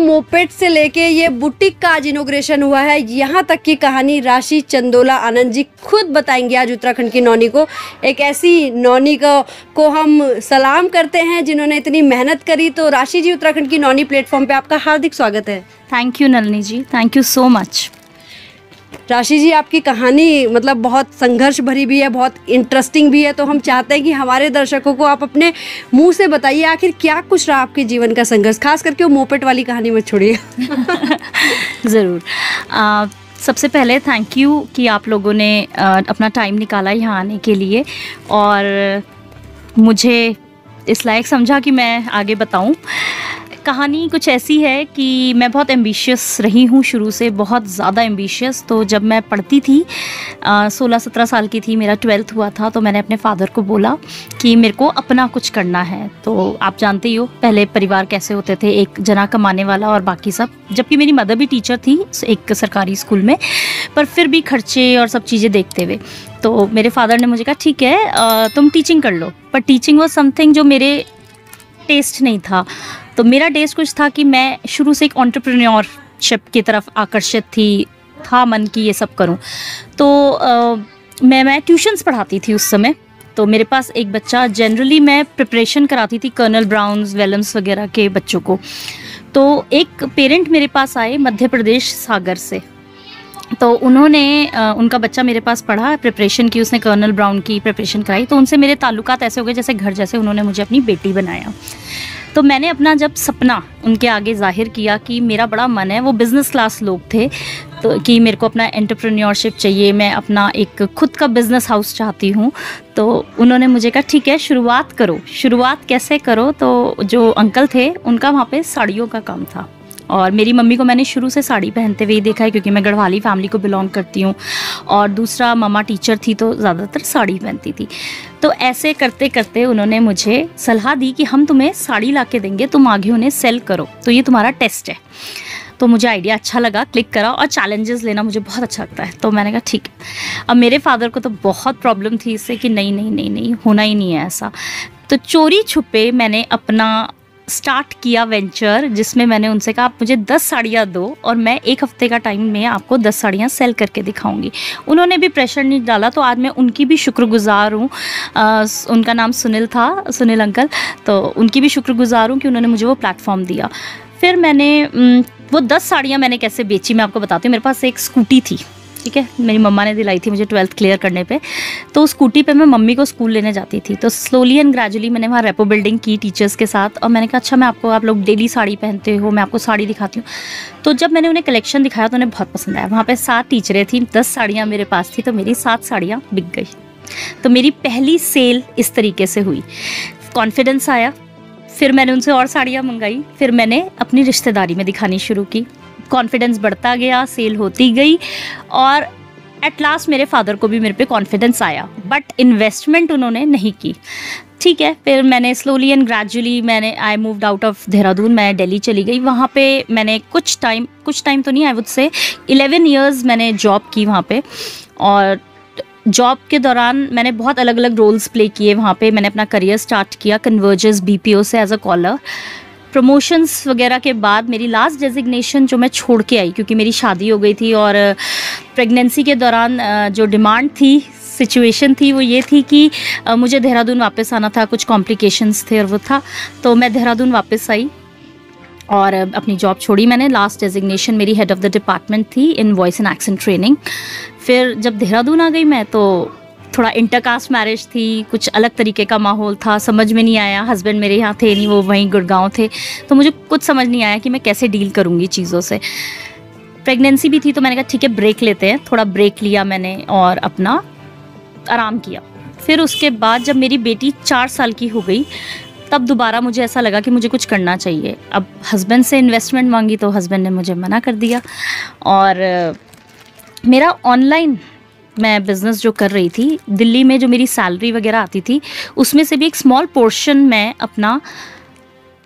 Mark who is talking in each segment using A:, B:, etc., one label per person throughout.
A: Moped से लेके ये बुटीक का आज इनॉग्रेशन हुआ है, यहाँ तक की कहानी राशि चंदोला आनंद जी खुद बताएंगे आज उत्तराखंड की नौनी को। एक ऐसी नौनी को हम सलाम करते हैं जिन्होंने इतनी मेहनत करी। तो राशि जी, उत्तराखंड की नौनी प्लेटफॉर्म पे आपका हार्दिक स्वागत है।
B: Thank you Nalini ji, thank you so much.
A: Rashi ji, आपकी कहानी मतलब बहुत संघर्ष भरी भी है, बहुत इंटरेस्टिंग भी है। तो हम चाहते हैं कि हमारे दर्शकों को आप अपने मुंह से बताइए आखिर क्या कुछ रहा आपके जीवन का संघर्ष, खास करके वो मोपेड वाली कहानी मत छोड़िए।
B: ज़रूर। सबसे पहले थैंक यू कि आप लोगों ने अपना टाइम निकाला यहाँ आने के लिए और मुझे इस लायक समझा कि मैं आगे बताऊँ। कहानी कुछ ऐसी है कि मैं बहुत एम्बिशियस रही हूँ शुरू से, बहुत ज़्यादा एम्बिशियस। तो जब मैं पढ़ती थी 16-17 साल की थी, मेरा 12th हुआ था, तो मैंने अपने फादर को बोला कि मेरे को अपना कुछ करना है। तो आप जानते ही हो पहले परिवार कैसे होते थे, एक जना कमाने वाला और बाकी सब। जबकि मेरी मदर भी टीचर थी एक सरकारी स्कूल में, पर फिर भी खर्चे और सब चीज़ें देखते हुए तो मेरे फादर ने मुझे कहा ठीक है तुम टीचिंग कर लो। पर टीचिंग वॉज समथिंग जो मेरे टेस्ट नहीं था। तो मेरा टेस्ट कुछ था कि मैं शुरू से एक एंटरप्रेन्योरशिप की तरफ आकर्षित था मन की ये सब करूं। तो मैं ट्यूशन्स पढ़ाती थी उस समय। तो मेरे पास एक बच्चा, जनरली मैं प्रिपरेशन कराती थी कर्नल ब्राउन्स वेलम्स वगैरह के बच्चों को। तो एक पेरेंट मेरे पास आए मध्य प्रदेश सागर से। तो उन्होंने उनका बच्चा मेरे पास पढ़ा, प्रिपरेशन की, उसने कर्नल ब्राउन की प्रिपरेशन कराई। तो उनसे मेरे ताल्लुकात ऐसे हो गए जैसे घर जैसे। उन्होंने मुझे अपनी बेटी बनाया। तो मैंने अपना जब सपना उनके आगे जाहिर किया कि मेरा बड़ा मन है, वो बिज़नेस क्लास लोग थे, तो कि मेरे को अपना एंटरप्रेन्योरशिप चाहिए, मैं अपना एक खुद का बिज़नेस हाउस चाहती हूँ। तो उन्होंने मुझे कहा ठीक है शुरुआत करो। शुरुआत कैसे करो? तो जो अंकल थे उनका वहाँ पे साड़ियों का काम था और मेरी मम्मी को मैंने शुरू से साड़ी पहनते हुए ही देखा है क्योंकि मैं गढ़वाली फैमिली को बिलोंग करती हूँ। और दूसरा मम्मा टीचर थी तो ज़्यादातर साड़ी पहनती थी। तो ऐसे करते करते उन्होंने मुझे सलाह दी कि हम तुम्हें साड़ी ला के देंगे, तुम आगे उन्हें सेल करो, तो ये तुम्हारा टेस्ट है। तो मुझे आइडिया अच्छा लगा, क्लिक करा, और चैलेंजेस लेना मुझे बहुत अच्छा लगता है। तो मैंने कहा ठीक है। अब मेरे फादर को तो बहुत प्रॉब्लम थी इससे कि नहीं नहीं नहीं नहीं होना ही नहीं है ऐसा। तो चोरी छुपे मैंने अपना स्टार्ट किया वेंचर, जिसमें मैंने उनसे कहा आप मुझे 10 साड़ियाँ दो और मैं 1 हफ्ते का टाइम में आपको 10 साड़ियाँ सेल करके दिखाऊंगी। उन्होंने भी प्रेशर नहीं डाला, तो आज मैं उनकी भी शुक्रगुजार हूँ। उनका नाम सुनील था, सुनील अंकल। तो उनकी भी शुक्रगुजार हूँ कि उन्होंने मुझे वो प्लेटफॉर्म दिया। फिर मैंने वो 10 साड़ियाँ मैंने कैसे बेची मैं आपको बताती हूँ। मेरे पास एक स्कूटी थी, ठीक है, मेरी मम्मा ने दिलाई थी मुझे 12th क्लियर करने पे। तो उस स्कूटी पे मैं मम्मी को स्कूल लेने जाती थी। तो स्लोली एंड ग्रेजुअली मैंने वहाँ रेपो बिल्डिंग की टीचर्स के साथ, और मैंने कहा अच्छा आप लोग डेली साड़ी पहनते हो, मैं आपको साड़ी दिखाती हूँ। तो जब मैंने उन्हें कलेक्शन दिखाया तो उन्हें बहुत पसंद आया। वहाँ पर 7 टीचरें थी, 10 साड़ियाँ मेरे पास थी, तो मेरी 7 साड़ियाँ बिक गई। तो मेरी पहली सेल इस तरीके से हुई, कॉन्फिडेंस आया। फिर मैंने उनसे और साड़ियाँ मंगाई, फिर मैंने अपनी रिश्तेदारी में दिखानी शुरू की, कॉन्फिडेंस बढ़ता गया, सेल होती गई, और एट लास्ट मेरे फादर को भी मेरे पे कॉन्फिडेंस आया। बट इन्वेस्टमेंट उन्होंने नहीं की, ठीक है। फिर मैंने slowly and gradually I moved out of Dehradun, मैं दिल्ली चली गई। वहाँ पे मैंने कुछ टाइम तो नहीं, आई वुड से 11 ईयर्स मैंने जॉब की वहाँ पे। और जॉब के दौरान मैंने बहुत अलग अलग रोल्स प्ले किए वहाँ पे। मैंने अपना करियर स्टार्ट किया कन्वर्जर्स BPO से एज अ कॉलर। प्रमोशंस वगैरह के बाद मेरी लास्ट डेजिग्नेशन जो मैं छोड़ के आई, क्योंकि मेरी शादी हो गई थी और प्रेगनेंसी के दौरान जो डिमांड थी, सिचुएशन थी, वो ये थी कि मुझे देहरादून वापस आना था, कुछ कॉम्प्लिकेशंस थे और वो था। तो मैं देहरादून वापस आई और अपनी जॉब छोड़ी मैंने। लास्ट डेजिग्नेशन मेरी हेड ऑफ़ द डिपार्टमेंट थी इन वॉइस एंड एक्सेंट ट्रेनिंग। फिर जब देहरादून आ गई मैं, तो थोड़ा इंटरकास्ट मैरिज थी, कुछ अलग तरीके का माहौल था, समझ में नहीं आया। हस्बैंड मेरे यहाँ थे नहीं, वो वहीं गुड़गांव थे, तो मुझे कुछ समझ नहीं आया कि मैं कैसे डील करूँगी चीज़ों से। प्रेगनेंसी भी थी, तो मैंने कहा ठीक है ब्रेक लेते हैं। थोड़ा ब्रेक लिया मैंने और अपना आराम किया। फिर उसके बाद जब मेरी बेटी 4 साल की हो गई, तब दोबारा मुझे ऐसा लगा कि मुझे कुछ करना चाहिए। अब हस्बैंड से इन्वेस्टमेंट मांगी तो हस्बैंड ने मुझे मना कर दिया। और मेरा ऑनलाइन मैं बिज़नेस जो कर रही थी, दिल्ली में जो मेरी सैलरी वगैरह आती थी, उसमें से भी एक स्मॉल पोर्शन मैं अपना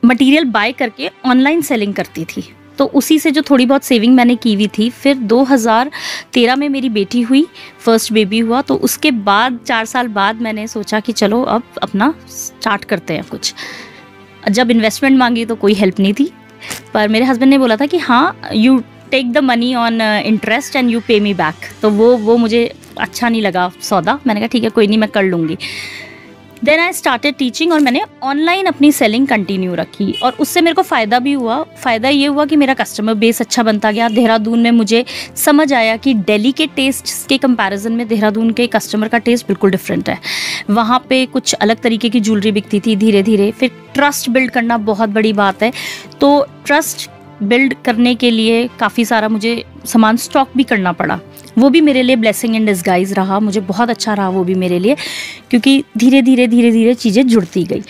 B: मटेरियल बाय करके ऑनलाइन सेलिंग करती थी। तो उसी से जो थोड़ी बहुत सेविंग मैंने की हुई थी। फिर 2013 में मेरी बेटी हुई, फर्स्ट बेबी हुआ। तो उसके बाद 4 साल बाद मैंने सोचा कि चलो अब अपना स्टार्ट करते हैं कुछ। जब इन्वेस्टमेंट मांगी तो कोई हेल्प नहीं थी, पर मेरे हस्बैंड ने बोला था कि हाँ, you take the money on interest and you pay me back. तो वो मुझे अच्छा नहीं लगा सौदा। मैंने कहा ठीक है, कोई नहीं, मैं कर लूँगी। देन आई स्टार्टेड टीचिंग और मैंने ऑनलाइन अपनी सेलिंग कंटिन्यू रखी और उससे मेरे को फ़ायदा भी हुआ। फ़ायदा ये हुआ कि मेरा कस्टमर बेस अच्छा बनता गया। देहरादून में मुझे समझ आया कि दिल्ली के टेस्ट के कंपैरिजन में देहरादून के कस्टमर का टेस्ट बिल्कुल डिफरेंट है। वहाँ पे कुछ अलग तरीके की ज्वेलरी बिकती थी धीरे धीरे। फिर ट्रस्ट बिल्ड करना बहुत बड़ी बात है, तो ट्रस्ट बिल्ड करने के लिए काफ़ी सारा मुझे सामान स्टॉक भी करना पड़ा। वो भी मेरे लिए ब्लेसिंग इन डिस्गाइज रहा, मुझे बहुत अच्छा रहा वो भी मेरे लिए, क्योंकि धीरे धीरे चीज़ें जुड़ती गई।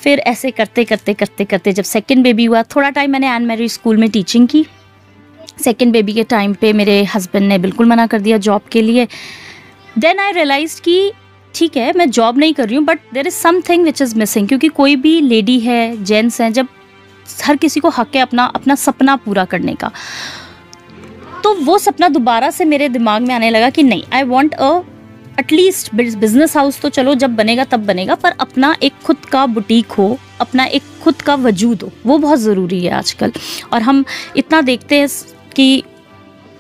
B: फिर ऐसे करते करते जब सेकंड बेबी हुआ, थोड़ा टाइम मैंने एन मैरी स्कूल में टीचिंग की। सेकंड बेबी के टाइम पे मेरे हस्बैंड ने बिल्कुल मना कर दिया जॉब के लिए। देन आई रियलाइज कि ठीक है, मैं जॉब नहीं कर रही हूँ, but there is something which is missing. क्योंकि कोई भी लेडी है, जेंट्स हैं, जब हर किसी को हक है अपना सपना पूरा करने का, तो वो सपना दोबारा से मेरे दिमाग में आने लगा कि नहीं, I want at least business house तो चलो जब बनेगा तब बनेगा, पर अपना एक खुद का बुटीक हो, अपना एक खुद का वजूद हो, वो बहुत ज़रूरी है आजकल। और हम इतना देखते हैं कि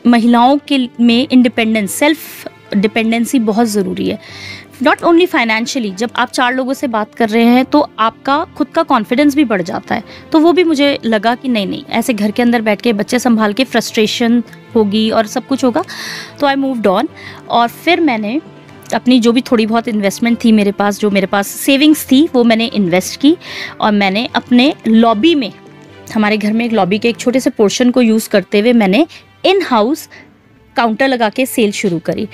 B: महिलाओं के में इंडिपेंडेंस, सेल्फ डिपेंडेंसी बहुत ज़रूरी है, नॉट ओनली फाइनेंशियली। जब आप 4 लोगों से बात कर रहे हैं तो आपका खुद का कॉन्फिडेंस भी बढ़ जाता है। तो वो भी मुझे लगा कि नहीं, ऐसे घर के अंदर बैठ के बच्चे संभाल के फ्रस्ट्रेशन होगी और सब कुछ होगा। तो आई मूव्ड ऑन और फिर मैंने अपनी जो भी थोड़ी बहुत इन्वेस्टमेंट थी मेरे पास, जो मेरे पास सेविंग्स थी, वो मैंने इन्वेस्ट की और मैंने अपने लॉबी में, हमारे घर में एक लॉबी के एक छोटे से पोर्शन को यूज़ करते हुए मैंने इन हाउस काउंटर लगा के सेल शुरू करी।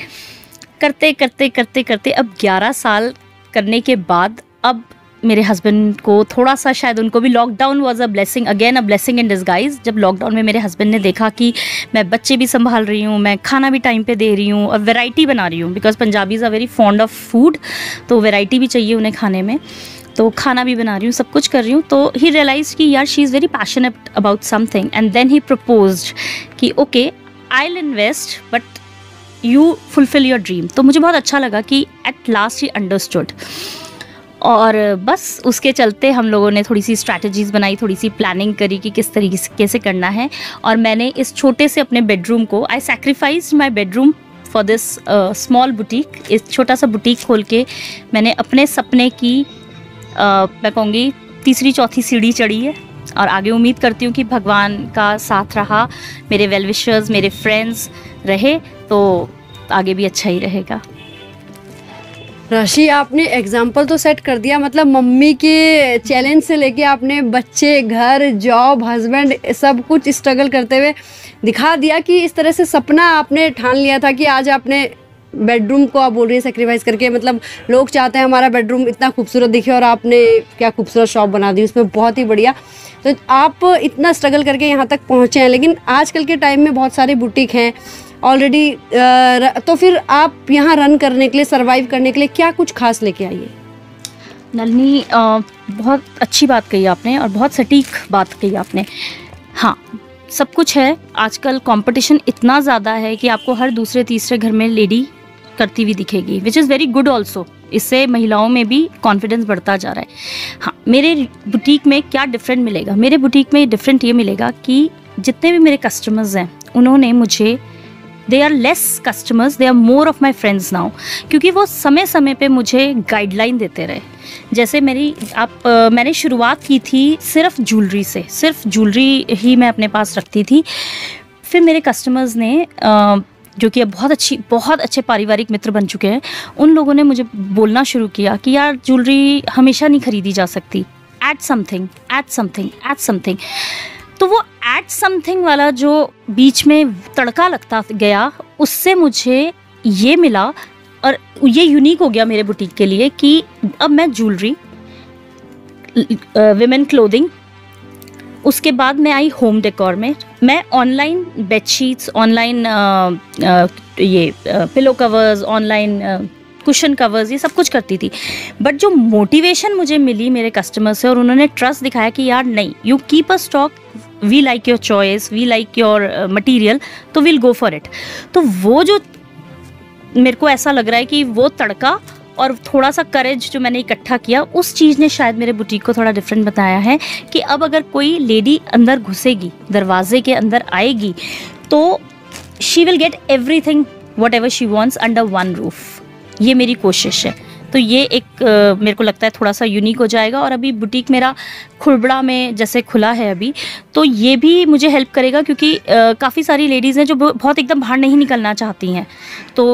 B: करते करते अब 11 साल करने के बाद अब मेरे हस्बैंड को थोड़ा सा, शायद उनको भी lockdown was a blessing, again a blessing in disguise. जब लॉकडाउन में मेरे हस्बैंड ने देखा कि मैं बच्चे भी संभाल रही हूँ, मैं खाना भी टाइम पे दे रही हूँ और वैरायटी बना रही हूँ, because Punjabis are very fond of food, तो वैरायटी भी चाहिए उन्हें खाने में, तो खाना भी बना रही हूँ, सब कुछ कर रही हूँ। तो ही रियलाइज कि यार she is very passionate about something and then he proposed कि okay, I will invest but you fulfil your dream. तो मुझे बहुत अच्छा लगा कि एट लास्ट ही अंडरस्टूड। और बस उसके चलते हम लोगों ने थोड़ी सी स्ट्रैटेजीज़ बनाई, थोड़ी सी प्लानिंग करी कि किस तरीके से कैसे करना है। और मैंने इस छोटे से अपने बेडरूम को, I sacrificed my bedroom for this small boutique. इस छोटा सा बुटीक खोल के मैंने अपने सपने की मैं कहूँगी 3-4 सीढ़ी चढ़ी है। और आगे उम्मीद करती हूँ कि भगवान का साथ रहा, मेरे वेल विशर्स, मेरे फ्रेंड्स रहे, तो आगे भी अच्छा ही रहेगा।
A: राशि, आपने एग्जाम्पल तो सेट कर दिया, मतलब मम्मी के चैलेंज से लेके आपने बच्चे, घर, जॉब, हस्बैंड, सब कुछ स्ट्रगल करते हुए दिखा दिया कि इस तरह से सपना आपने ठान लिया था कि आज आपने बेडरूम को, आप बोल रही हैं, सेक्रीफाइस करके, मतलब लोग चाहते हैं हमारा बेडरूम इतना खूबसूरत दिखे और आपने क्या खूबसूरत शॉप बना दी उसमें, बहुत ही बढ़िया। तो आप इतना स्ट्रगल करके यहाँ तक पहुँचे हैं, लेकिन आजकल के टाइम में बहुत सारे बुटीक हैं ऑलरेडी, तो फिर आप यहाँ रन करने के लिए, सर्वाइव करने के लिए क्या कुछ खास लेके आइए?
B: नलिनी, बहुत अच्छी बात कही आपने और बहुत सटीक बात कही आपने। हाँ, सब कुछ है। आजकल कंपटीशन इतना ज़्यादा है कि आपको हर दूसरे तीसरे घर में लेडी करती हुई दिखेगी, which is very good also. इससे महिलाओं में भी कॉन्फिडेंस बढ़ता जा रहा है। हाँ, मेरे बुटीक में क्या डिफरेंट मिलेगा? मेरे बुटीक में डिफरेंट ये मिलेगा कि जितने भी मेरे कस्टमर्स हैं, उन्होंने मुझे, they are less customers, they are more of my friends now, क्योंकि वो समय समय पे मुझे गाइडलाइन देते रहे। जैसे मैंने शुरुआत की थी सिर्फ ज्वेलरी से, सिर्फ ज्वेलरी ही मैं अपने पास रखती थी। फिर मेरे कस्टमर्स ने, जो कि अब बहुत अच्छे पारिवारिक मित्र बन चुके हैं, उन लोगों ने मुझे बोलना शुरू किया कि यार ज्वेलरी हमेशा नहीं खरीदी जा सकती, add something, add something, add something. तो वो ऐड समथिंग वाला जो बीच में तड़का लगता गया, उससे मुझे ये मिला और ये यूनिक हो गया मेरे बुटीक के लिए कि अब मैं ज्वेलरी, विमेन क्लोथिंग, उसके बाद मैं आई होम डेकोर में। मैं ऑनलाइन बेडशीट्स, ऑनलाइन ये pillow covers, online cushion covers, ये सब कुछ करती थी। बट जो मोटिवेशन मुझे मिली मेरे कस्टमर से, और उन्होंने ट्रस्ट दिखाया कि यार नहीं, you keep a stock, we like your choice, we like your material, तो वील गो फॉर इट। तो वो जो मेरे को ऐसा लग रहा है कि वो तड़का और थोड़ा सा करेज जो मैंने इकट्ठा किया, उस चीज़ ने शायद मेरे बुटीक को थोड़ा डिफरेंट बताया है कि अब अगर कोई लेडी अंदर घुसेगी, दरवाजे के अंदर आएगी, तो she will get everything what ever she wants under one roof. ये मेरी कोशिश है। तो ये एक मेरे को लगता है थोड़ा सा यूनिक हो जाएगा। और अभी बुटीक मेरा खुरबड़ा में जैसे खुला है अभी, तो ये भी मुझे हेल्प करेगा क्योंकि काफ़ी सारी लेडीज़ हैं जो बहुत एकदम बाहर नहीं निकलना चाहती हैं। तो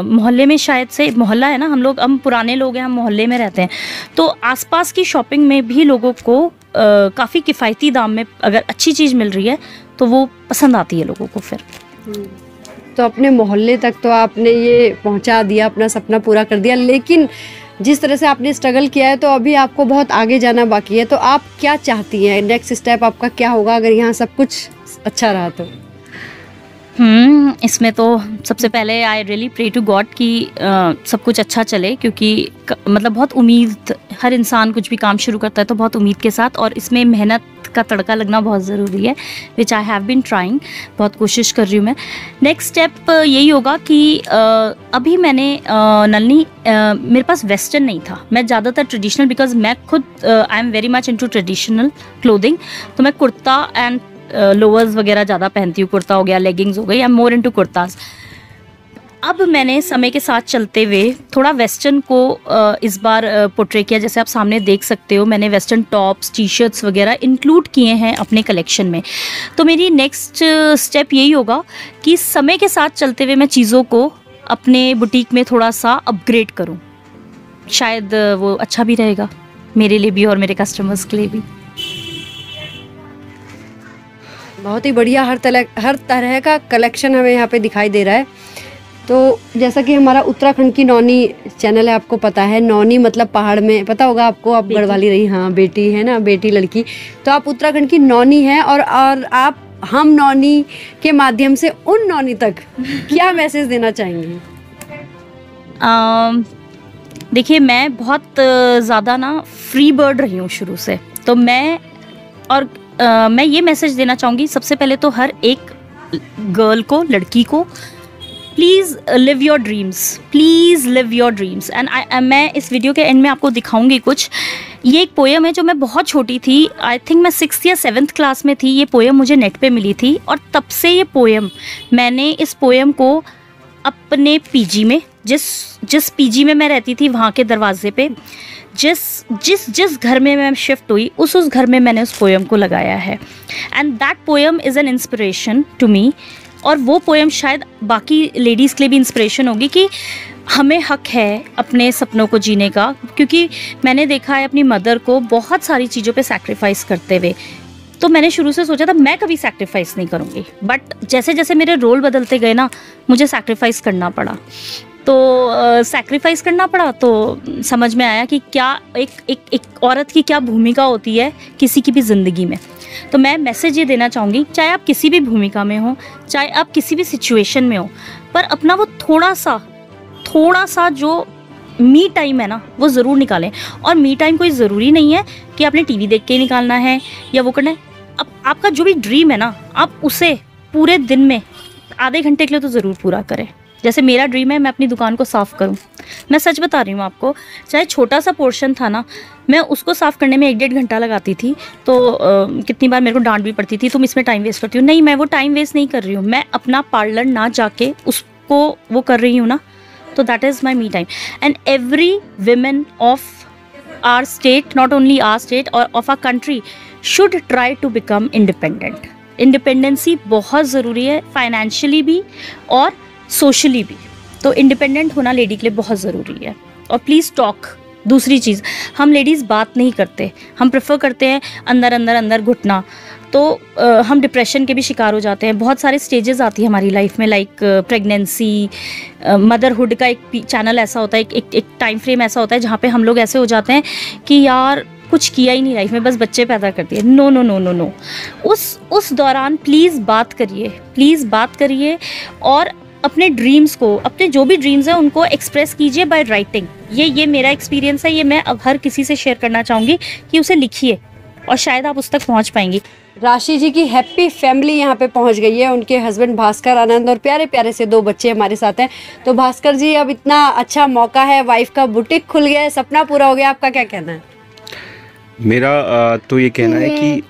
B: मोहल्ले में शायद से, मोहल्ला है ना, हम पुराने लोग हैं, हम मोहल्ले में रहते हैं, तो आसपास की शॉपिंग में भी लोगों को काफ़ी किफ़ायती दाम में अगर अच्छी चीज़ मिल रही है तो वो पसंद आती है लोगों को। फिर
A: तो अपने मोहल्ले तक तो आपने ये पहुंचा दिया, अपना सपना पूरा कर दिया, लेकिन जिस तरह से आपने स्ट्रगल किया है तो अभी आपको बहुत आगे जाना बाकी है। तो आप क्या चाहती हैं, नेक्स्ट स्टेप आपका क्या होगा अगर यहाँ सब कुछ अच्छा रहा तो?
B: इसमें तो सबसे पहले I really pray to God कि सब कुछ अच्छा चले, क्योंकि मतलब बहुत उम्मीद, हर इंसान कुछ भी काम शुरू करता है तो बहुत उम्मीद के साथ, और इसमें मेहनत का तड़का लगना बहुत ज़रूरी है, विच आई हैव बीन ट्राइंग, बहुत कोशिश कर रही हूँ मैं। नेक्स्ट स्टेप यही होगा कि अभी मैंने नलनी मेरे पास वेस्टर्न नहीं था, मैं ज़्यादातर ट्रेडिशनल, बिकॉज मैं खुद I am very much into traditional clothing, तो मैं कुर्ता एंड लोअर्स वगैरह ज़्यादा पहनती हूँ। कुर्ता हो गया, लेगिंग्स हो गई, I am more into kurtas. अब मैंने समय के साथ चलते हुए थोड़ा वेस्टर्न को इस बार पोर्ट्रे किया, जैसे आप सामने देख सकते हो, मैंने वेस्टर्न टॉप्स, टी शर्ट्स वगैरह इंक्लूड किए हैं अपने कलेक्शन में। तो मेरी नेक्स्ट स्टेप यही होगा कि समय के साथ चलते हुए मैं चीज़ों को अपने बुटीक में थोड़ा सा अपग्रेड करूँ, शायद वो अच्छा भी रहेगा मेरे लिए भी और मेरे कस्टमर्स के लिए भी।
A: बहुत ही बढ़िया, हर तरह का कलेक्शन हमें यहाँ पे दिखाई दे रहा है। तो जैसा कि हमारा उत्तराखंड की नौनी चैनल है, आपको पता है, नौनी मतलब पहाड़ में, पता होगा आपको, आप गढ़वाली रही, हाँ बेटी है ना, बेटी लड़की, तो आप उत्तराखंड की नौनी हैं, और आप हम नौनी के माध्यम से उन नौनी तक क्या मैसेज देना चाहेंगी?
B: देखिए, मैं बहुत ज़्यादा ना फ्री बर्ड रही हूँ शुरू से, तो मैं ये मैसेज देना चाहूँगी सबसे पहले तो हर एक गर्ल को, लड़की को, please live your dreams, please live your dreams. And मैं इस वीडियो के एंड में आपको दिखाऊंगी कुछ। ये एक पोएम है जो मैं बहुत छोटी थी, आई थिंक मैं 6th या 7th क्लास में थी, ये पोएम मुझे नेट पे मिली थी, और तब से ये पोएम, मैंने इस पोएम को अपने पीजी में, जिस पीजी में मैं रहती थी वहाँ के दरवाजे पे, जिस घर में मैं शिफ्ट हुई, उस घर में मैंने उस पोएम को लगाया है। And that poem is an inspiration to me, और वो पोएम शायद बाकी लेडीज़ के लिए भी इंस्पिरेशन होगी कि हमें हक है अपने सपनों को जीने का, क्योंकि मैंने देखा है अपनी मदर को बहुत सारी चीज़ों पे सैक्रिफाइस करते हुए। तो मैंने शुरू से सोचा था मैं कभी सैक्रिफाइस नहीं करूँगी, बट जैसे जैसे मेरे रोल बदलते गए ना, मुझे सैक्रिफाइस करना पड़ा। तो सैक्रिफाइस करना पड़ा, तो समझ में आया कि क्या एक औरत की क्या भूमिका होती है किसी की भी ज़िंदगी में। तो मैं मैसेज ये देना चाहूँगी, चाहे आप किसी भी भूमिका में हो, चाहे आप किसी भी सिचुएशन में हो, पर अपना वो थोड़ा सा जो मी टाइम है ना, वो ज़रूर निकालें। और मी टाइम कोई ज़रूरी नहीं है कि आपने टीवी देख के ही निकालना है या वो करना है। अब आपका जो भी ड्रीम है ना, आप उसे पूरे दिन में आधे घंटे के लिए तो ज़रूर पूरा करें। जैसे मेरा ड्रीम है मैं अपनी दुकान को साफ़ करूं, मैं सच बता रही हूँ आपको, चाहे छोटा सा पोर्शन था ना, मैं उसको साफ़ करने में 1-1.5 घंटा लगाती थी। तो कितनी बार मेरे को डांट भी पड़ती थी, तुम इसमें टाइम वेस्ट करती हो। नहीं, मैं वो टाइम वेस्ट नहीं कर रही हूँ, मैं अपना पार्लर ना जाके उसको वो कर रही हूँ ना, तो that is my me time. And every women of our state, not only our state और of our country, should try to become independent. Independency बहुत ज़रूरी है, फाइनेंशियली भी और सोशली भी। तो इंडिपेंडेंट होना लेडी के लिए बहुत ज़रूरी है। और प्लीज़ टॉक, दूसरी चीज़, हम लेडीज़ बात नहीं करते, हम प्रेफर करते हैं अंदर घुटना, तो हम डिप्रेशन के भी शिकार हो जाते हैं। बहुत सारे स्टेजेस आती है हमारी लाइफ में, लाइक प्रेगनेंसी, मदरहुड का एक चैनल ऐसा होता है, एक टाइम फ्रेम ऐसा होता है जहाँ पे हम लोग ऐसे हो जाते हैं कि यार कुछ किया ही नहीं लाइफ में, बस बच्चे पैदा कर दिए। No no no no no, उस दौरान प्लीज़ बात करिए और अपने ड्रीम्स को, अपने जो भी ड्रीम्स हैं उनको एक्सप्रेस कीजिए बाय राइटिंग। ये मेरा एक्सपीरियंस है, ये मैं अब हर किसी से शेयर करना चाहूँगी कि उसे लिखिए, और शायद आप उस तक पहुँच पाएंगी।
A: राशि जी की हैप्पी फैमिली यहाँ पे पहुँच गई है। उनके हस्बैंड भास्कर आनंद और प्यारे प्यारे से 2 बच्चे हमारे साथ हैं। तो भास्कर जी, अब इतना अच्छा मौका है, वाइफ का बुटीक खुल गया है, सपना पूरा हो गया, आपका क्या कहना है?
C: मेरा तो ये कहना है कि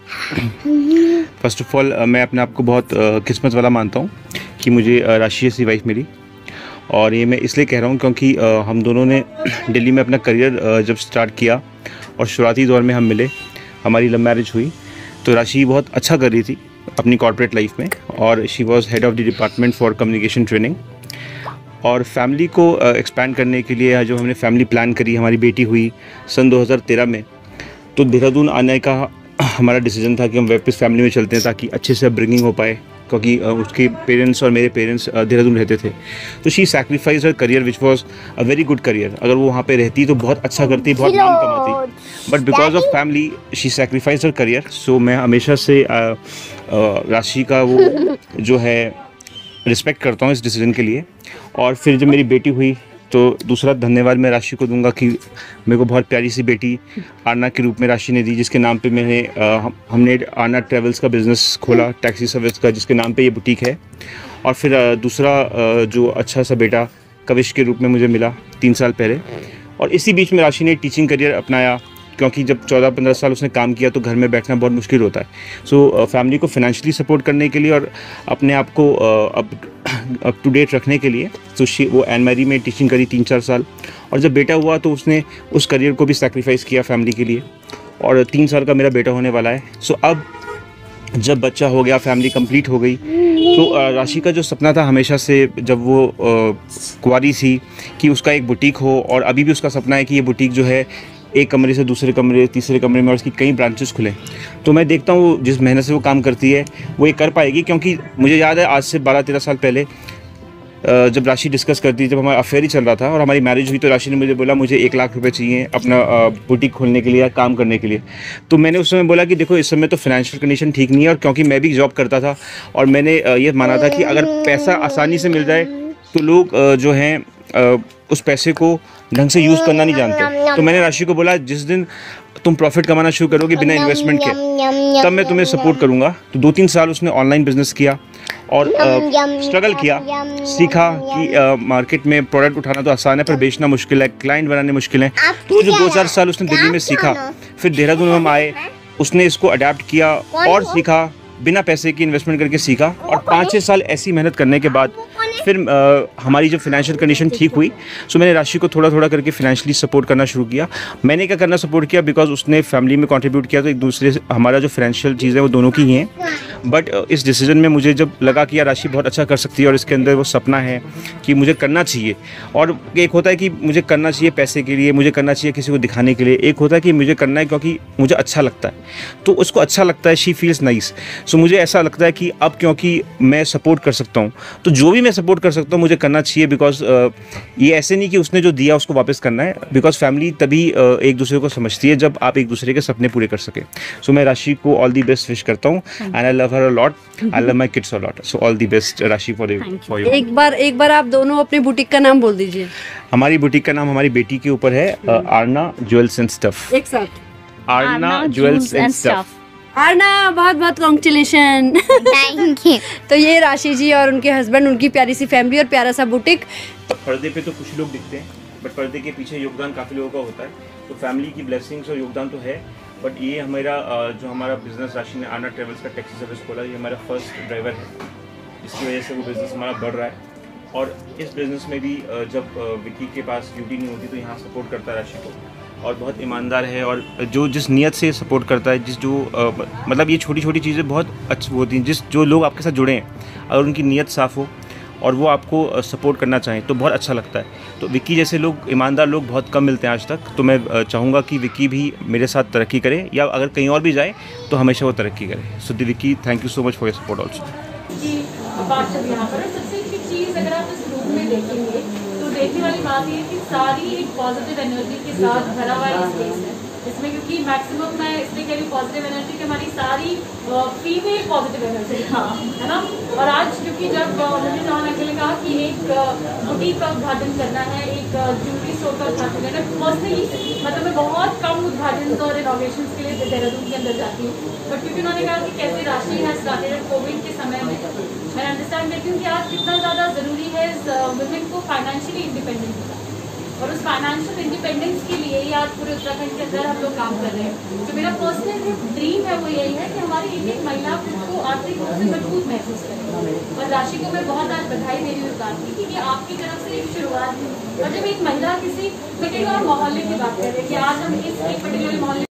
C: फर्स्ट ऑफ ऑल मैं अपने आप को बहुत किस्मत वाला मानता हूँ कि मुझे राशि जैसी वाइफ मिली। और ये मैं इसलिए कह रहा हूँ क्योंकि हम दोनों ने दिल्ली में अपना करियर जब स्टार्ट किया और शुरुआती दौर में हम मिले, हमारी लव मैरिज हुई, तो राशि बहुत अच्छा कर रही थी अपनी कॉर्पोरेट लाइफ में और she was head of the department for communication training. और फैमिली को एक्सपैंड करने के लिए जो हमने फैमिली प्लान करी, हमारी बेटी हुई सन 2013 में, तो देहरादून आने का हमारा डिसीजन था कि हम वापस फैमिली में चलते हैं ताकि अच्छे से अपब्रिंगिंग हो पाए, क्योंकि उसके पेरेंट्स और मेरे पेरेंट्स देहरादून रहते थे। तो she sacrifice her career which was a very good career. अगर वो वहाँ पे रहती तो बहुत अच्छा करती, बहुत नाम कमाती, but because of family she sacrifice her career. So मैं हमेशा से राशि का वो जो है रिस्पेक्ट करता हूँ इस डिसीजन के लिए। और फिर जब मेरी बेटी हुई तो दूसरा धन्यवाद मैं राशि को दूंगा कि मेरे को बहुत प्यारी सी बेटी आरना के रूप में राशि ने दी, जिसके नाम पे मैंने हमने आरना ट्रैवल्स का बिज़नेस खोला, टैक्सी सर्विस का, जिसके नाम पे ये बुटीक है। और फिर दूसरा जो अच्छा सा बेटा कविश के रूप में मुझे मिला 3 साल पहले। और इसी बीच में राशि ने टीचिंग करियर अपनाया, क्योंकि जब 14-15 साल उसने काम किया तो घर में बैठना बहुत मुश्किल होता है। सो फैमिली को फाइनेंशियली सपोर्ट करने के लिए और अपने आप को अप टू डेट रखने के लिए तो वो एन मैरी में टीचिंग करी 3-4 साल। और जब बेटा हुआ तो उसने उस करियर को भी सैक्रिफाइस किया फैमिली के लिए। और 3 साल का मेरा बेटा होने वाला है। सो अब जब बच्चा हो गया, फैमिली कंप्लीट हो गई, तो राशि का जो सपना था हमेशा से जब वो कुंवारी थी कि उसका एक बुटीक हो, और अभी भी उसका सपना है कि ये बुटीक जो है एक कमरे से दूसरे कमरे, तीसरे कमरे में और उसकी कई ब्रांचेस खुले। तो मैं देखता हूँ जिस मेहनत से वो काम करती है वो ये कर पाएगी, क्योंकि मुझे याद है आज से 12-13 साल पहले जब राशि डिस्कस करती, जब हमारा अफेयर ही चल रहा था और हमारी मैरिज हुई, तो राशि ने मुझे बोला मुझे 1 लाख रुपए चाहिए अपना बुटीक खोलने के लिए या काम करने के लिए। तो मैंने उस समय बोला कि देखो इस समय तो फाइनेंशियल कंडीशन ठीक नहीं है, और क्योंकि मैं भी जॉब करता था और मैंने ये माना था कि अगर पैसा आसानी से मिल जाए तो लोग जो हैं उस पैसे को ढंग से यूज़ करना नहीं जानते। तो मैंने राशि को बोला जिस दिन तुम प्रॉफिट कमाना शुरू करोगे बिना इन्वेस्टमेंट के, तब मैं तुम्हें सपोर्ट करूंगा। तो 2-3 साल उसने ऑनलाइन बिजनेस किया और स्ट्रगल किया, सीखा कि मार्केट में प्रोडक्ट उठाना तो आसान है पर बेचना मुश्किल है, क्लाइंट बनाने मुश्किल है। तो जो 2-4 साल उसने दिल्ली में सीखा, फिर देहरादून में हम आए, उसने इसको अडेप्ट किया और सीखा, बिना पैसे की इन्वेस्टमेंट करके सीखा। और 5-6 साल ऐसी मेहनत करने के बाद फिर हमारी जो फाइनेंशियल कंडीशन ठीक हुई, सो मैंने राशि को थोड़ा थोड़ा करके फाइनेंशियली सपोर्ट करना शुरू किया। मैंने क्या करना सपोर्ट किया, बिकॉज उसने फैमिली में कंट्रीब्यूट किया, तो एक दूसरे से हमारा जो फाइनेंशियल चीज़ है वो दोनों की ही है। बट इस डिसीजन में मुझे जब लगा कि यार राशि बहुत अच्छा कर सकती है और इसके अंदर वो सपना है कि मुझे करना चाहिए, और एक होता है कि मुझे करना चाहिए पैसे के लिए, मुझे करना चाहिए किसी को दिखाने के लिए, एक होता है कि मुझे करना है क्योंकि मुझे अच्छा लगता है, तो उसको अच्छा लगता है, शी फील्स नाइस। सो मुझे ऐसा लगता है कि अब क्योंकि मैं सपोर्ट कर सकता हूँ तो जो भी मैं सपोर्ट कर सकता हूँ मुझे करना चाहिए। बिकॉज ये ऐसे नहीं कि उसने जो दिया उसको वापस करना है, बिकॉज फैमिली तभी एक दूसरे को समझती है जब आप एक दूसरे के सपने पूरे कर सके। सो मैं राशि को ऑल दी बेस्ट विश करता हूँ, and I love her a lot, I love my kids a lot. So all the best राशि फॉर यू।
A: एक बार आप दोनों अपनी बुटीक का नाम बोल दीजिए।
C: हमारी बुटीक का नाम हमारी बेटी के ऊपर है, आरना ज्वेल्स एंड स्टफ।
A: एक साथ,
C: Aarna jewels and stuff.
A: Aarna, बहुत बहुत कॉन्ग्रेचुलेशन।
D: Thank you.
A: तो ये राशि जी और उनके हस्बैंड, उनकी प्यारी सी फैमिली और प्यारा सा बुटीक।
C: पर्दे पे तो कुछ लोग दिखते हैं बट पर्दे के पीछे योगदान काफ़ी लोगों का होता है। तो फैमिली की ब्लेसिंग्स और योगदान तो है, बट ये जो हमारा बिजनेस राशि ने आरना ट्रेवल्स का टैक्सी सर्विस खोला, ये हमारा फर्स्ट ड्राइवर है, जिसकी वजह से वो बिज़नेस हमारा बढ़ रहा है। और इस बिज़नेस में भी जब विकी के पास ड्यूटी नहीं होती तो यहाँ सपोर्ट करता है राशि को, और बहुत ईमानदार है, और जो जिस नियत से सपोर्ट करता है, मतलब ये छोटी छोटी चीज़ें बहुत अच्छी होती हैं। जो लोग आपके साथ जुड़े हैं, अगर उनकी नियत साफ़ हो और वो आपको सपोर्ट करना चाहें तो बहुत अच्छा लगता है। तो विक्की जैसे लोग, ईमानदार लोग बहुत कम मिलते हैं आज तक। तो मैं चाहूँगा कि विक्की भी मेरे साथ तरक्की करे, या अगर कहीं और भी जाए तो हमेशा वो तरक्की करे। So Vicky, thank you so much for your support also.
E: बात जब यहाँ पर सबसे एक चीज़ अगर आप इस रूम में देखेंगे तो देखने वाली बात ये है कि सारी एक पॉजिटिव एनर्जी के साथ भरा हुआ स्पेस है। इसमें, क्योंकि मैक्सिमम मैं इसलिए कह रही हूँ पॉजिटिव एनर्जी कि हमारी सारी फीमेल पॉजिटिव एनर्जी, हाँ, है ना। और आज क्योंकि जब मुझे जॉन अंकल ने कहा कि एक बुटीक का उद्घाटन करना है, एक ज्वेलरी स्टोर का उद्घाटन करना है, पर्सनली मतलब मैं बहुत कम उद्घाटन और इनोवेशन के लिए देहरादून के अंदर जाती हूँ, बट क्योंकि उन्होंने कहा कि कैसे राशि है स्टार्टेड कोविड के समय में, मैं अंडरस्टैंड करती हूँ कि आज कितना ज़्यादा ज़रूरी है वुमेन को फाइनेंशियली इंडिपेंडेंट होना, और उस फाइनेंशियल इंडिपेंडेंस के लिए ही आज पूरे उत्तराखंड के अंदर हम लोग काम कर रहे हैं। तो मेरा पर्सनल ड्रीम है वो यही है कि हमारी एक एक महिला खुद को आर्थिक रूप से मजबूत महसूस करे। और राशि को मैं बहुत आज बधाई दे रही हूँ इस बात की कि ये आपकी तरफ से एक शुरुआत है। और जब एक महिला किसी पर्टिकुलर मोहल्ले की बात कर रहे हैं कि आज हम इस एक पर्टिकुलर मोहल्ले